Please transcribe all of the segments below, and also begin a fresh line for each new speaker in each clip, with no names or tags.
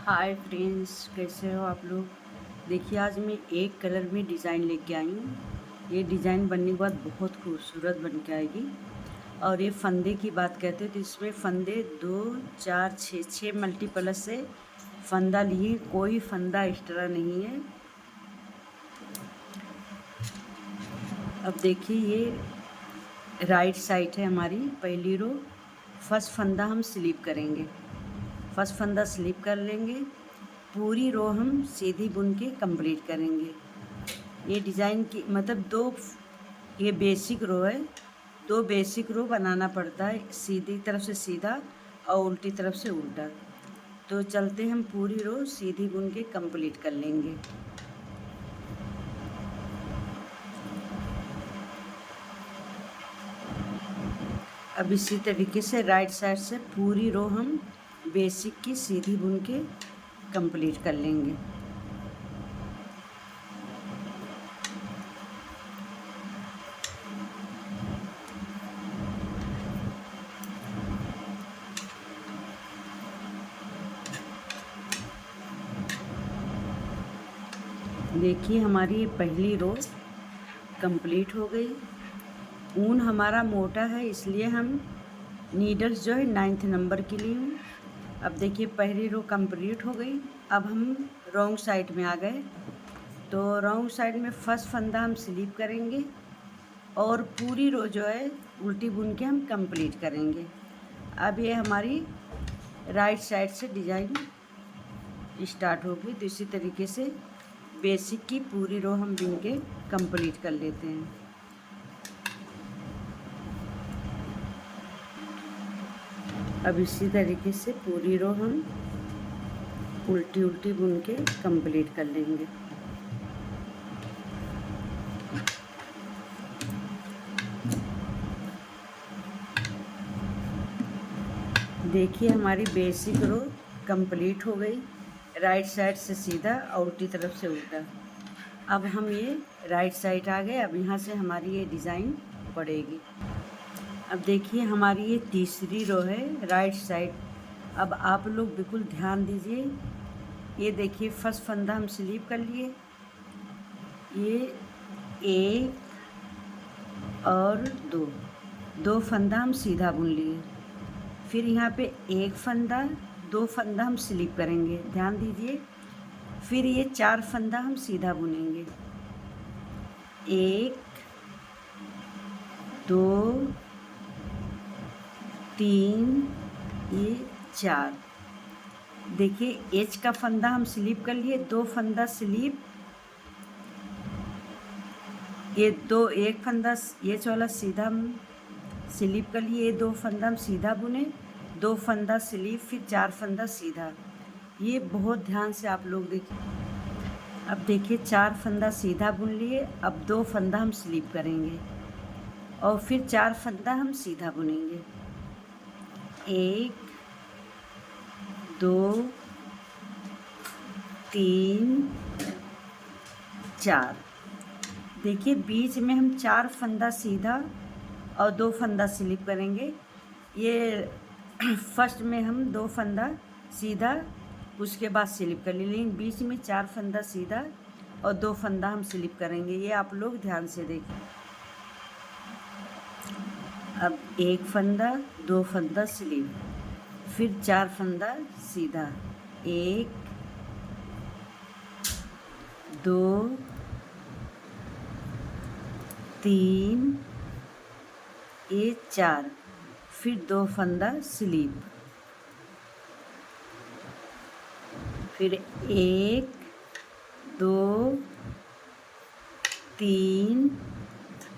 Hi friends, कैसे हो आप लोग। देखिए, आज मैं एक कलर में डिज़ाइन लेके आई हूँ। ये डिज़ाइन बनने के बाद बहुत खूबसूरत बन के आएगी। और ये फंदे की बात कहते हैं तो इसमें फंदे 2 4 6 6 मल्टीप्लस से फंदा लिए, कोई फंदा एक्स्ट्रा नहीं है। अब देखिए, ये राइट साइड है हमारी पहली रो। फर्स्ट फंदा हम स्लिप करेंगे, फर्स्ट फंदा स्लिप कर लेंगे। पूरी रो हम सीधी बुन के कंप्लीट करेंगे। ये डिज़ाइन की मतलब ये बेसिक रो है। 2 बेसिक रो बनाना पड़ता है, सीधी तरफ से सीधा और उल्टी तरफ से उल्टा। तो चलते हम पूरी रो सीधी बुन के कंप्लीट कर लेंगे। अब इसी तरीके से राइट साइड से पूरी रो हम बेसिक की सीधी बुन के कंप्लीट कर लेंगे। देखिए, हमारी ये पहली रो कंप्लीट हो गई। ऊन हमारा मोटा है, इसलिए हम नीडल्स जो है 9th नंबर की ली हूँ। अब देखिए, पहली रो कंप्लीट हो गई। अब हम रॉन्ग साइड में आ गए। तो रॉन्ग साइड में फर्स्ट फंदा हम स्लिप करेंगे और पूरी रो जो है उल्टी बुन के हम कंप्लीट करेंगे। अब ये हमारी राइट साइड से डिज़ाइन स्टार्ट होगी। तो इसी तरीके से बेसिक की पूरी रो हम बुन के कंप्लीट कर लेते हैं। अब इसी तरीके से पूरी रो हम उल्टी उल्टी बुन के कंप्लीट कर लेंगे। देखिए, हमारी बेसिक रो कंप्लीट हो गई, राइट साइड से सीधा और उल्टी तरफ से उल्टा। अब हम ये राइट साइड आ गए। अब यहाँ से हमारी ये डिज़ाइन पड़ेगी। अब देखिए, हमारी ये तीसरी रो है राइट साइड। अब आप लोग बिल्कुल ध्यान दीजिए। ये देखिए, फर्स्ट फंदा हम स्लिप कर लिए, ये 1 और 2 फंदा हम सीधा बुन लिए। फिर यहाँ पे 1 फंदा, 2 फंदा हम स्लिप करेंगे, ध्यान दीजिए। फिर ये 4 फंदा हम सीधा बुनेंगे, 1 2 3 ये 4। देखिए, एच का फंदा हम स्लिप कर लिए, 2 फंदा स्लिप, ये 1 फंदा एच वाला सीधा हम स्लिप कर लिए, 2 फंदा हम सीधा बुने, 2 फंदा स्लिप, फिर 4 फंदा सीधा। ये बहुत ध्यान से आप लोग देखिए। अब देखिए, 4 फंदा सीधा बुन लिए। अब 2 फंदा हम स्लिप करेंगे और फिर 4 फंदा हम सीधा बुनेंगे, 1 2 3 4। देखिए, बीच में हम 4 फंदा सीधा और 2 फंदा स्लिप करेंगे। ये फर्स्ट में हम 2 फंदा सीधा, उसके बाद स्लिप कर लेंगे। बीच में 4 फंदा सीधा और 2 फंदा हम स्लिप करेंगे। ये आप लोग ध्यान से देखें। अब 1 फंदा, 2 फंदा स्लिप, फिर 4 फंदा सीधा, 1 2 3 ये 4, फिर 2 फंदा स्लिप, फिर 1 2 3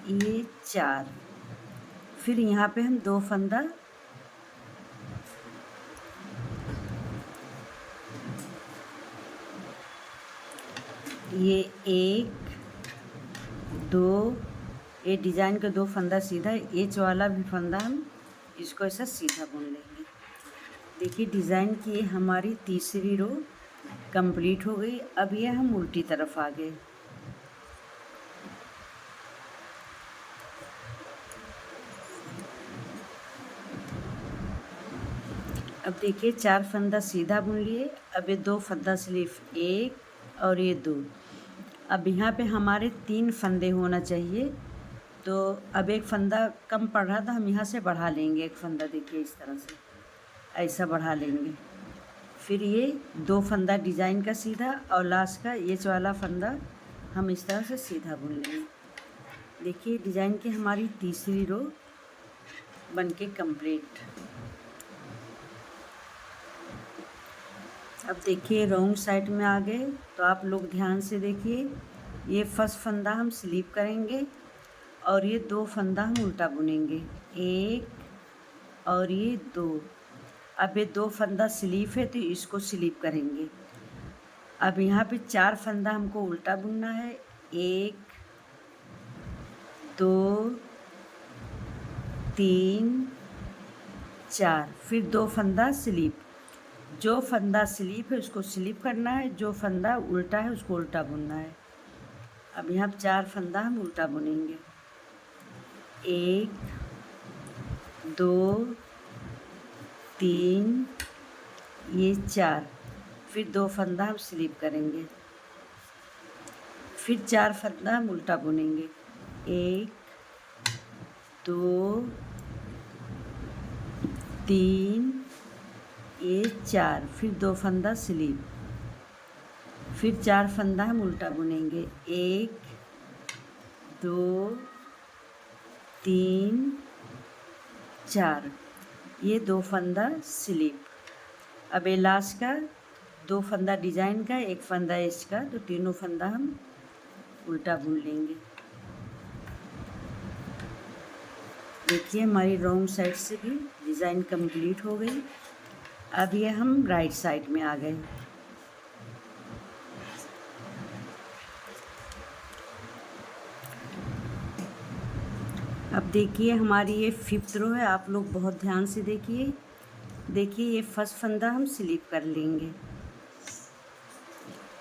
ये 4। फिर यहाँ पे हम 2 फंदा ये 1 2 ये डिज़ाइन का 2 फंदा सीधा, एच वाला भी फंदा हम इसको ऐसा सीधा बुन लेंगे। देखिए, डिज़ाइन की हमारी तीसरी रो कंप्लीट हो गई। अब ये हम उल्टी तरफ आ गए। अब देखिए 4 फंदा सीधा बुन लिए। अब ये 2 फंदा स्लीव, 1 और ये 2। अब यहाँ पे हमारे 3 फंदे होना चाहिए, तो अब एक फंदा कम पड़ रहा था, हम यहाँ से बढ़ा लेंगे एक फंदा। देखिए इस तरह से ऐसा बढ़ा लेंगे। फिर ये 2 फंदा डिज़ाइन का सीधा और लास्ट का ये वाला फंदा हम इस तरह से सीधा बुन लेंगे। देखिए डिज़ाइन की हमारी तीसरी रो बनके कंप्लीट। अब देखिए रॉन्ग साइड में आ गए, तो आप लोग ध्यान से देखिए। ये फर्स्ट फंदा हम स्लिप करेंगे और ये 2 फंदा हम उल्टा बुनेंगे, 1 और ये 2। अब ये 2 फंदा स्लीप है तो इसको स्लिप करेंगे। अब यहाँ पे 4 फंदा हमको उल्टा बुनना है, 1 2 3 4। फिर 2 फंदा स्लिप। जो फंदा स्लिप है उसको स्लिप करना है, जो फंदा उल्टा है उसको उल्टा बुनना है। अब यहाँ 4 फंदा हम उल्टा बुनेंगे, 1 2 3 ये 4। फिर 2 फंदा हम स्लिप करेंगे, फिर 4 फंदा हम उल्टा बुनेंगे, 1 2 3 ये 4। फिर 2 फंदा स्लिप, फिर 4 फंदा हम उल्टा बुनेंगे, 1 2 3 4 ये 2 फंदा स्लिप। अब ये लास्ट का 2 फंदा डिज़ाइन का, 1 फंदा इसका, तो तीनों फंदा हम उल्टा बुन लेंगे। देखिए हमारी रॉन्ग साइड से भी डिज़ाइन कंप्लीट हो गई। अब ये हम राइट साइड में आ गए। अब देखिए हमारी ये 5th रो है, आप लोग बहुत ध्यान से देखिए। देखिए ये फर्स्ट फंदा हम स्लिप कर लेंगे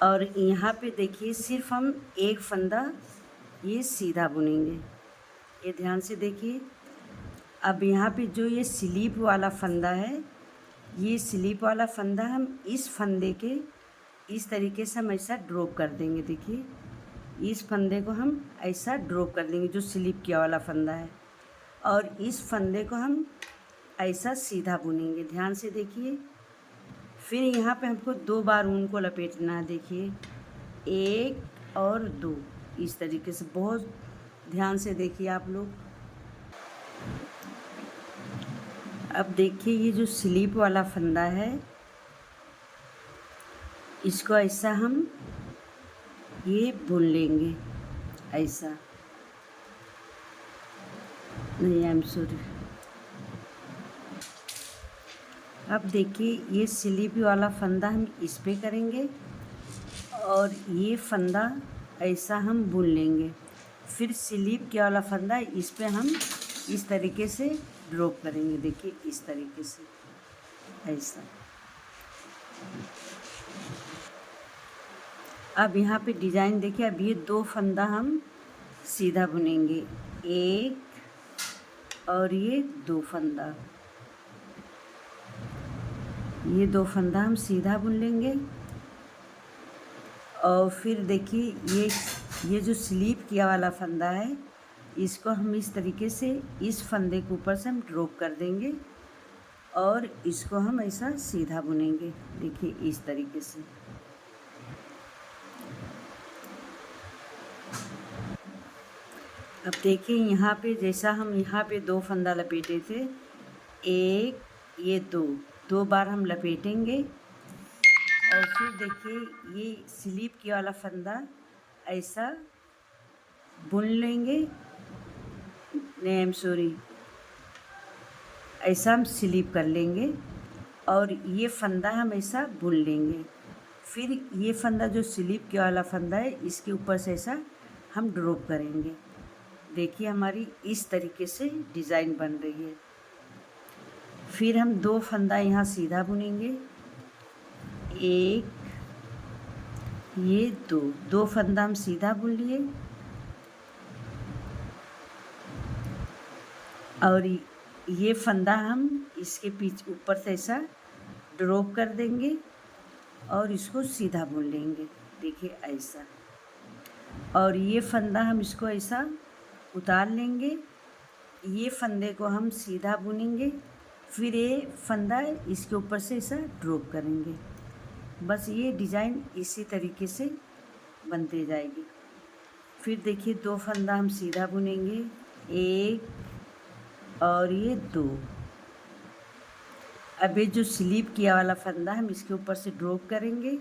और यहाँ पे देखिए सिर्फ हम एक फंदा ये सीधा बुनेंगे। ये ध्यान से देखिए। अब यहाँ पे जो ये स्लीप वाला फंदा है, ये स्लीप वाला फंदा हम इस फंदे के इस तरीके से हम ऐसा ड्रॉप कर देंगे। देखिए इस फंदे को हम ऐसा ड्रॉप कर देंगे जो स्लिप किया वाला फंदा है, और इस फंदे को हम ऐसा सीधा बुनेंगे। ध्यान से देखिए। फिर यहाँ पे हमको 2 बार ऊन को लपेटना है। देखिए 1 और 2 इस तरीके से, बहुत ध्यान से देखिए आप लोग। अब देखिए ये जो स्लीप वाला फंदा है, इसको ऐसा हम ये बुन लेंगे ऐसा। नहीं, आई एम सॉरी। अब देखिए ये स्लीप वाला फंदा हम इस पे करेंगे और ये फंदा ऐसा हम बुन लेंगे। फिर स्लीप के वाला फंदा इस पे हम इस तरीके से ड्रॉप करेंगे। देखिए इस तरीके से ऐसा। अब यहाँ पे डिज़ाइन देखिए। अब ये 2 फंदा हम सीधा बुनेंगे, 1 और ये 2 फंदा, ये 2 फंदा हम सीधा बुन लेंगे। और फिर देखिए ये जो स्लीप किया वाला फंदा है, इसको हम इस तरीके से इस फंदे के ऊपर से हम ड्रॉप कर देंगे और इसको हम ऐसा सीधा बुनेंगे। देखिए इस तरीके से। अब देखिए यहाँ पे जैसा हम यहाँ पे 2 फंदा लपेटे थे, 1 ये 2 बार हम लपेटेंगे और फिर देखिए ये स्लीप की वाला फंदा ऐसा बुन लेंगे। नहीं, आई एम सॉरी, ऐसा हम स्लीप कर लेंगे और ये फंदा हम ऐसा बुन लेंगे। फिर ये फंदा जो स्लीप के वाला फंदा है, इसके ऊपर से ऐसा हम ड्रॉप करेंगे। देखिए हमारी इस तरीके से डिज़ाइन बन रही है। फिर हम 2 फंदा यहाँ सीधा बुनेंगे, 1 ये 2 फंदा हम सीधा बुन लिए और ये फंदा हम इसके पीछे ऊपर से ऐसा ड्रॉप कर देंगे और इसको सीधा बुन लेंगे। देखिए ऐसा। और ये फंदा हम इसको ऐसा उतार लेंगे, ये फंदे को हम सीधा बुनेंगे, फिर ये फंदा इसके ऊपर से ऐसा ड्रॉप करेंगे। बस ये डिज़ाइन इसी तरीके से बनते जाएगी। फिर देखिए 2 फंदा हम सीधा बुनेंगे, 1 और ये 2। अब ये जो स्लीप किया वाला फंदा हम इसके ऊपर से ड्रॉप करेंगे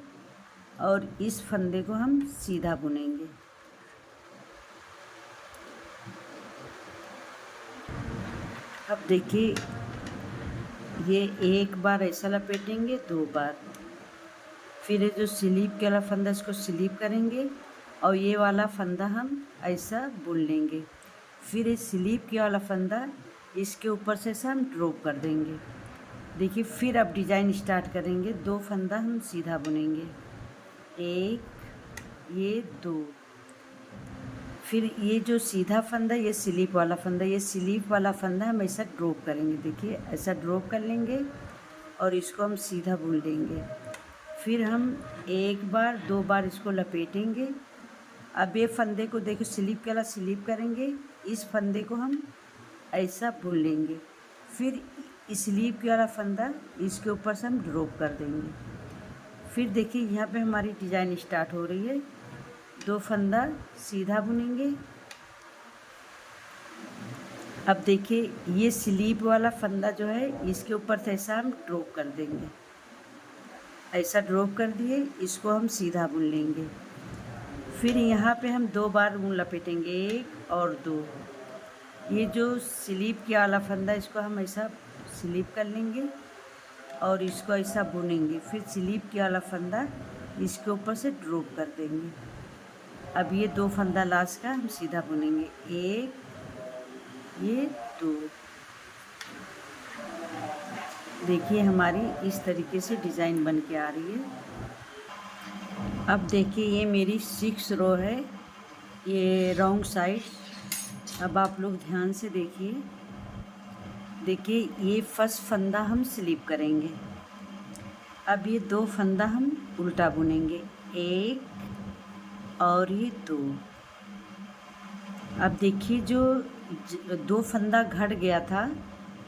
और इस फंदे को हम सीधा बुनेंगे। अब देखिए ये 1 बार ऐसा लपेटेंगे, 2 बार, फिर ये जो स्लीप के वाला फंदा इसको स्लीप करेंगे और ये वाला फंदा हम ऐसा बुन लेंगे। फिर ये स्लीप के वाला फंदा इसके ऊपर से ऐसा हम ड्रॉप कर देंगे। देखिए फिर अब डिज़ाइन स्टार्ट करेंगे। 2 फंदा हम सीधा बुनेंगे, 1 ये 2, फिर ये जो सीधा फंदा ये स्लीप वाला फंदा, ये स्लीप वाला फंदा हम ऐसा ड्रॉप करेंगे। देखिए ऐसा ड्रॉप कर लेंगे और इसको हम सीधा बुन लेंगे। फिर हम 1 बार 2 बार इसको लपेटेंगे। अब ये फंदे को देखो स्लीप के वाला स्लीप करेंगे, इस फंदे को हम ऐसा बुन लेंगे। फिर स्लीप के वाला फंदा इसके ऊपर से हम ड्रॉप कर देंगे। फिर देखिए यहाँ पे हमारी डिज़ाइन स्टार्ट हो रही है। 2 फंदा सीधा बुनेंगे। अब देखिए ये स्लीप वाला फंदा जो है इसके ऊपर से ऐसा हम ड्रॉप कर देंगे। ऐसा ड्रॉप कर दिए, इसको हम सीधा बुन लेंगे। फिर यहाँ पे हम 2 बार ऊन लपेटेंगे, 1 और 2। ये जो स्लीप के वाला फंदा इसको हम ऐसा स्लीप कर लेंगे और इसको ऐसा बुनेंगे। फिर स्लीप के वाला फंदा इसके ऊपर से ड्रॉप कर देंगे। अब ये 2 फंदा लास्ट का हम सीधा बुनेंगे, 1 ये 2। देखिए हमारी इस तरीके से डिज़ाइन बन के आ रही है। अब देखिए ये मेरी 6 रो है, ये रॉन्ग साइड। अब आप लोग ध्यान से देखिए। देखिए ये फर्स्ट फंदा हम स्लीप करेंगे। अब ये 2 फंदा हम उल्टा बुनेंगे, 1 और ये 2। अब देखिए जो 2 फंदा घट गया था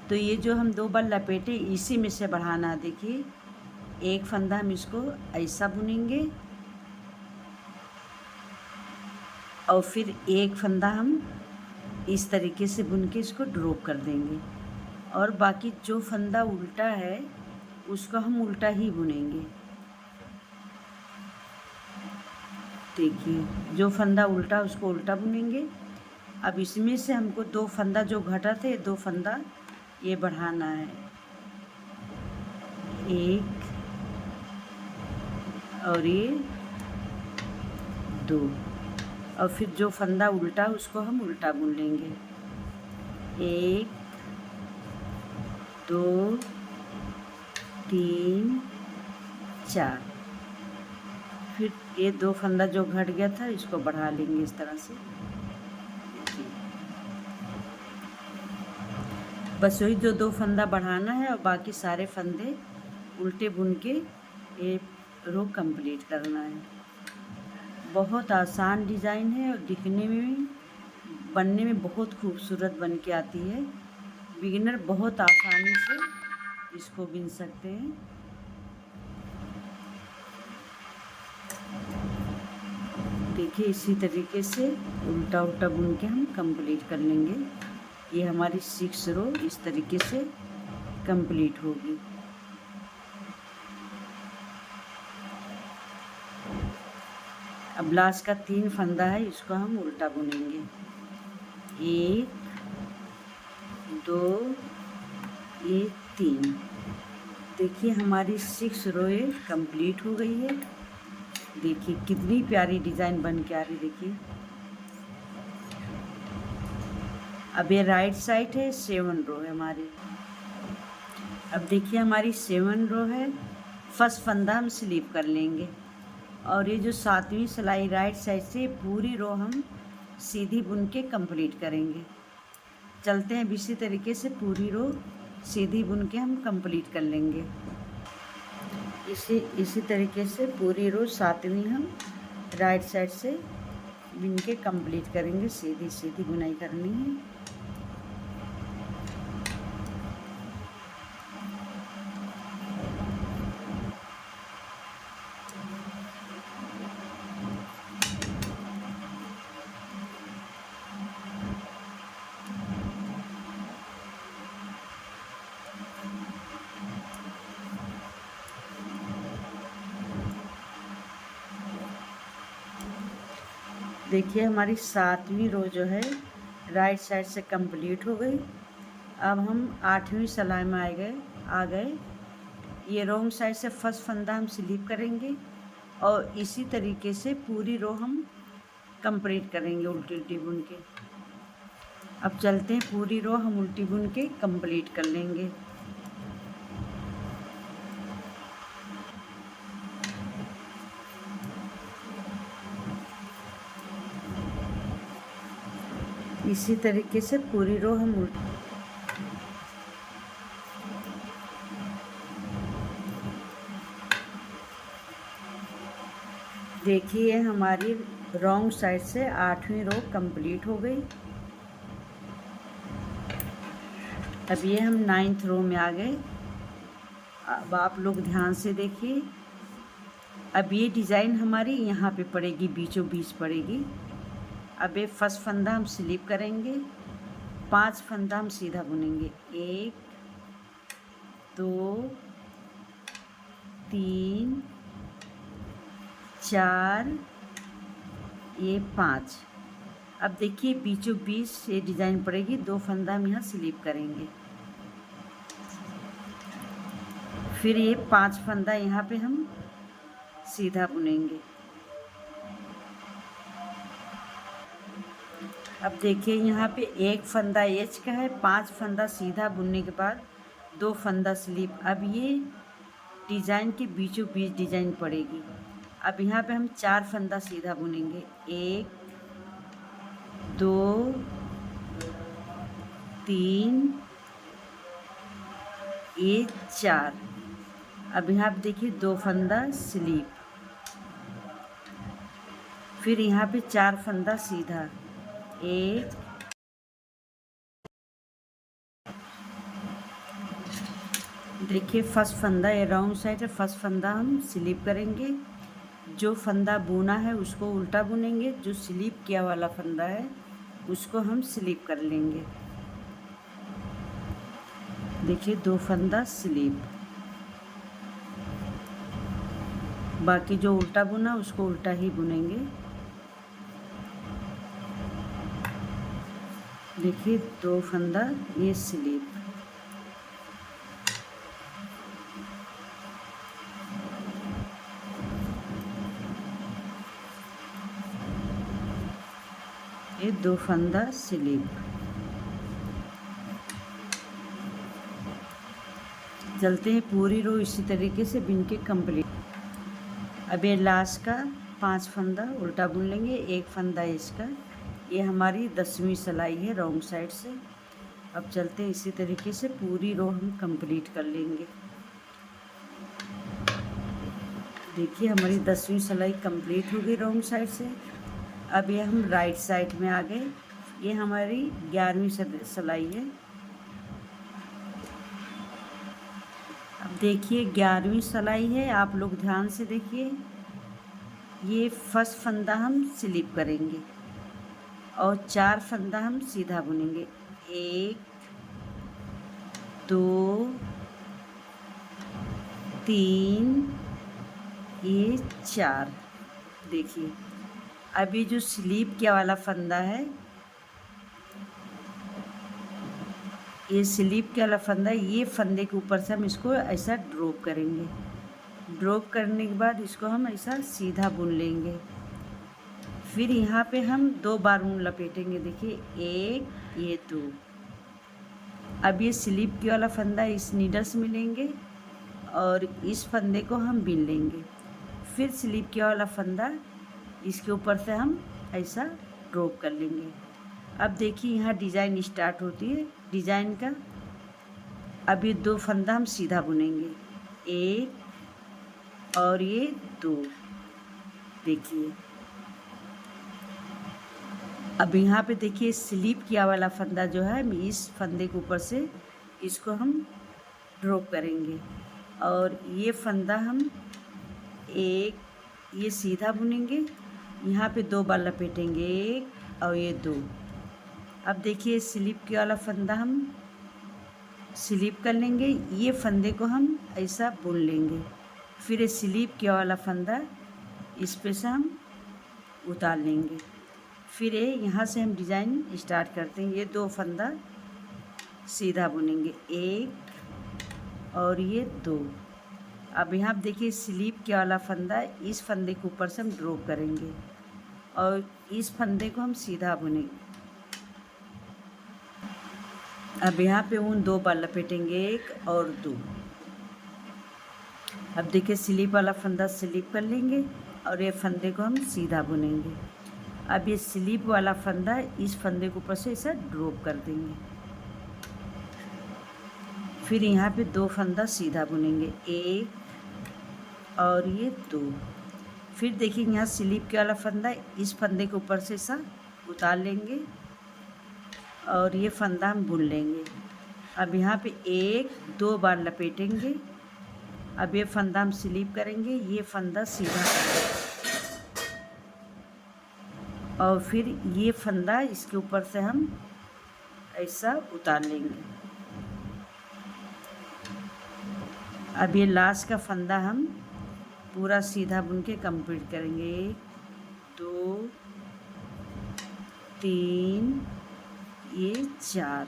तो ये जो हम 2 बार लपेटे इसी में से बढ़ाना। देखिए 1 फंदा हम इसको ऐसा बुनेंगे और फिर 1 फंदा हम इस तरीके से बुन के इसको ड्रॉप कर देंगे और बाकी जो फंदा उल्टा है उसको हम उल्टा ही बुनेंगे। देखिए जो फंदा उल्टा उसको उल्टा बुनेंगे। अब इसमें से हमको 2 फंदा जो घटा थे 2 फंदा ये बढ़ाना है, 1 और ये 2। और फिर जो फंदा उल्टा उसको हम उल्टा बुन लेंगे, 1 2 3 4। फिर ये 2 फंदा जो घट गया था इसको बढ़ा लेंगे इस तरह से। बस वही जो 2 फंदा बढ़ाना है और बाकी सारे फंदे उल्टे बुन के ये रो कंप्लीट करना है। बहुत आसान डिज़ाइन है और दिखने में बनने में बहुत खूबसूरत बन के आती है। बिगिनर बहुत आसानी से इसको बुन सकते हैं। देखिए इसी तरीके से उल्टा उल्टा बुन के हम कंप्लीट कर लेंगे। ये हमारी 6 रो इस तरीके से कंप्लीट होगी। अब लास्ट का 3 फंदा है, इसको हम उल्टा बुनेंगे, 1 2 ये 3। देखिए हमारी 6 रोए कंप्लीट हो गई है। देखिए कितनी प्यारी डिज़ाइन बन के आ रही। देखिए अब ये राइट साइड है, 7 रो है हमारी। अब देखिए हमारी 7 रो है। फर्स्ट फंदा हम स्लीप कर लेंगे और ये जो 7वीं सिलाई राइट साइड से पूरी रो हम सीधी बुन के कंप्लीट करेंगे। चलते हैं इसी तरीके से पूरी रो सीधी बुन के हम कंप्लीट कर लेंगे। इसी तरीके से पूरी रो 7वीं हम राइट साइड से बिन के कंप्लीट करेंगे। सीधी सीधी बुनाई करनी है। देखिए हमारी 7वीं रो जो है राइट साइड से कंप्लीट हो गई। अब हम 8वीं सिलाई में आ गए। ये रॉन्ग साइड से फर्स्ट फंदा हम स्लिप करेंगे और इसी तरीके से पूरी रो हम कंप्लीट करेंगे उल्टी उल्टी बुन के। अब चलते हैं, पूरी रो हम उल्टी बुन के कंप्लीट कर लेंगे। इसी तरीके से पूरी रो हम देखिए हमारी रॉन्ग साइड से 8वीं रो कंप्लीट हो गई। अब ये हम 9th रो में आ गए। अब आप लोग ध्यान से देखिए। अब ये डिज़ाइन हमारी यहाँ पे पड़ेगी, बीचों बीच पड़ेगी। अब ये फर्स्ट फंदा हम स्लिप करेंगे, 5 फंदा हम सीधा बुनेंगे। 1 2 3 4 ये 5। अब देखिए बीचों बीच से डिज़ाइन पड़ेगी, 2 फंदा हम यहाँ स्लिप करेंगे। फिर ये 5 फंदा यहाँ पे हम सीधा बुनेंगे। अब देखिए यहाँ पे 1 फंदा एच का है, 5 फंदा सीधा बुनने के बाद 2 फंदा स्लिप। अब ये डिज़ाइन के बीचों बीच डिज़ाइन पड़ेगी। अब यहाँ पे हम 4 फंदा सीधा बुनेंगे। 1 2 3 ये 4। अब यहाँ पे देखिए 2 फंदा स्लिप, फिर यहाँ पे 4 फंदा सीधा। 1 देखिए फर्स्ट फंदा ये राउंड साइड है, फर्स्ट फंदा हम स्लिप करेंगे। जो फंदा बुना है उसको उल्टा बुनेंगे, जो स्लिप किया वाला फंदा है उसको हम स्लिप कर लेंगे। देखिए 2 फंदा स्लिप, बाकी जो उल्टा बुना उसको उल्टा ही बुनेंगे। देखिए 2 फंदा ये स्लिप। ये 2 फंदा स्लिप। चलते हैं, पूरी रो इसी तरीके से बिन के कंप्लीट। अब ये लास्ट का 5 फंदा उल्टा बुन लेंगे, 1 फंदा इसका। ये हमारी 10वीं सिलाई है रॉन्ग साइड से। अब चलते हैं, इसी तरीके से पूरी रो हम कंप्लीट कर लेंगे। देखिए हमारी 10वीं सिलाई कंप्लीट हो गई रॉन्ग साइड से। अब ये हम राइट साइड में आ गए। ये हमारी 11वीं सिलाई है। अब देखिए 11वीं सिलाई है, आप लोग ध्यान से देखिए। ये फर्स्ट फंदा हम स्लिप करेंगे और 4 फंदा हम सीधा बुनेंगे। 1 2 3 ये 4। देखिए अभी जो स्लीप किया वाला फंदा है, ये स्लीप के वाला फंदा है, ये फंदे के ऊपर से हम इसको ऐसा ड्रॉप करेंगे। ड्रॉप करने के बाद इसको हम ऐसा सीधा बुन लेंगे। फिर यहाँ पे हम 2 बार ऊन लपेटेंगे। देखिए 1 ये 2। अब ये स्लीप के वाला फंदा इस नीडल से मिलेंगे और इस फंदे को हम बिन लेंगे। फिर स्लीप के वाला फंदा इसके ऊपर से हम ऐसा ड्रॉप कर लेंगे। अब देखिए यहाँ डिज़ाइन स्टार्ट होती है डिज़ाइन का। अब ये 2 फंदा हम सीधा बुनेंगे। 1 और ये 2। देखिए अब यहाँ पे देखिए स्लीप किया वाला फंदा जो है, इस फंदे के ऊपर से इसको हम ड्रॉप करेंगे और ये फंदा हम ये सीधा बुनेंगे, यहाँ पे 2 बार लपेटेंगे, 1 और ये 2। अब देखिए स्लीप के वाला फंदा हम स्लीप कर लेंगे, ये फंदे को हम ऐसा बुन लेंगे, फिर ये स्लीप के वाला फंदा इस पे से हम उतार लेंगे, फिर ये यहाँ से हम डिज़ाइन स्टार्ट करते हैं। ये 2 फंदा सीधा बुनेंगे, 1 और ये 2। अब यहाँ आप देखिए स्लीप के वाला फंदा इस फंदे के ऊपर से हम ड्रॉप करेंगे और इस फंदे को हम सीधा बुनेंगे। अब यहाँ पे ऊन 2 बार लपेटेंगे, 1 और 2। अब देखिए स्लीप वाला फंदा स्लीप कर लेंगे और ये फंदे को हम सीधा बुनेंगे। अब ये स्लीप वाला फंदा इस फंदे के ऊपर से ऐसा ड्रॉप कर देंगे, फिर यहाँ पे 2 फंदा सीधा बुनेंगे, 1 और ये 2। फिर देखिए यहाँ स्लीप के वाला फंदा इस फंदे के ऊपर से ऐसा उतार लेंगे और ये फंदा हम बुन लेंगे। अब यहाँ पे 1-2 बार लपेटेंगे, अब ये फंदा हम स्लीप करेंगे, ये फंदा सीधा करेंगे और फिर ये फंदा इसके ऊपर से हम ऐसा उतार लेंगे। अब ये लास्ट का फंदा हम पूरा सीधा बुन के कंप्लीट करेंगे, 1 2 3 ये 4।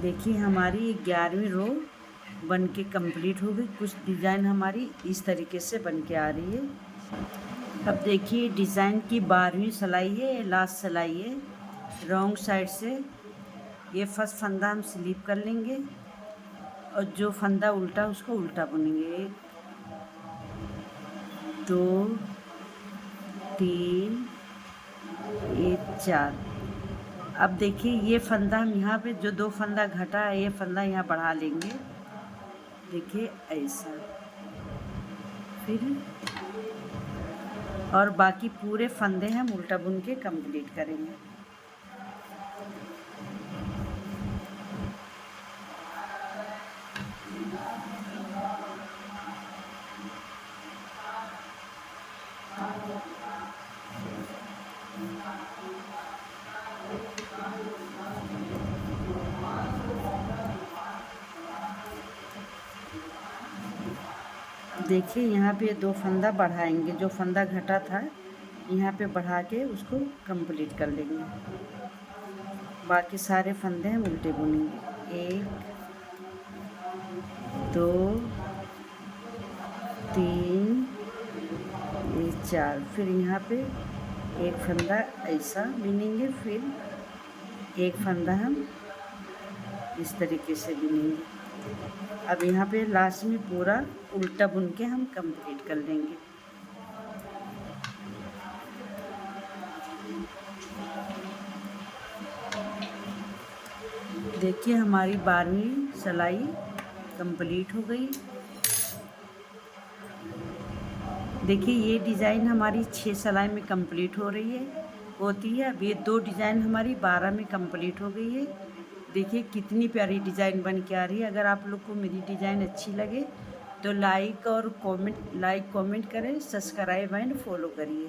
देखिए हमारी 11वीं रो बन के कंप्लीट हो गई। कुछ डिज़ाइन हमारी इस तरीके से बन के आ रही है। अब देखिए डिज़ाइन की 12वीं सिलाई है, लास्ट सिलाई है। रॉन्ग साइड से ये फर्स्ट फंदा हम स्लीप कर लेंगे और जो फंदा उल्टा उसको उल्टा बुनेंगे, 1 2 3 ये 4। अब देखिए ये फंदा हम यहाँ पे जो 2 फंदा घटा है ये फंदा यहाँ बढ़ा लेंगे, देखिए ऐसा। फिर और बाकी पूरे फंदे हम उल्टा बुन के कंप्लीट करेंगे। देखिए यहाँ पे 2 फंदा बढ़ाएंगे, जो फंदा घटा था यहाँ पे बढ़ा के उसको कंप्लीट कर लेंगे। बाकी सारे फंदे हम उल्टे बुनेंगे, 1 2 3 ये 4। फिर यहाँ पे एक फंदा ऐसा बुनेंगे, फिर एक फंदा हम इस तरीके से बुनेंगे। अब यहाँ पे लास्ट में पूरा उल्टा बुन के हम कंप्लीट कर लेंगे। देखिए हमारी 12वीं सिलाई कंप्लीट हो गई। देखिए ये डिज़ाइन हमारी 6 सिलाई में कंप्लीट हो रही होती है। अब ये 2 डिज़ाइन हमारी 12 में कंप्लीट हो गई है। देखिए कितनी प्यारी डिज़ाइन बन के आ रही है। अगर आप लोग को मेरी डिज़ाइन अच्छी लगे तो लाइक कमेंट करें, सब्सक्राइब एंड फॉलो करिए।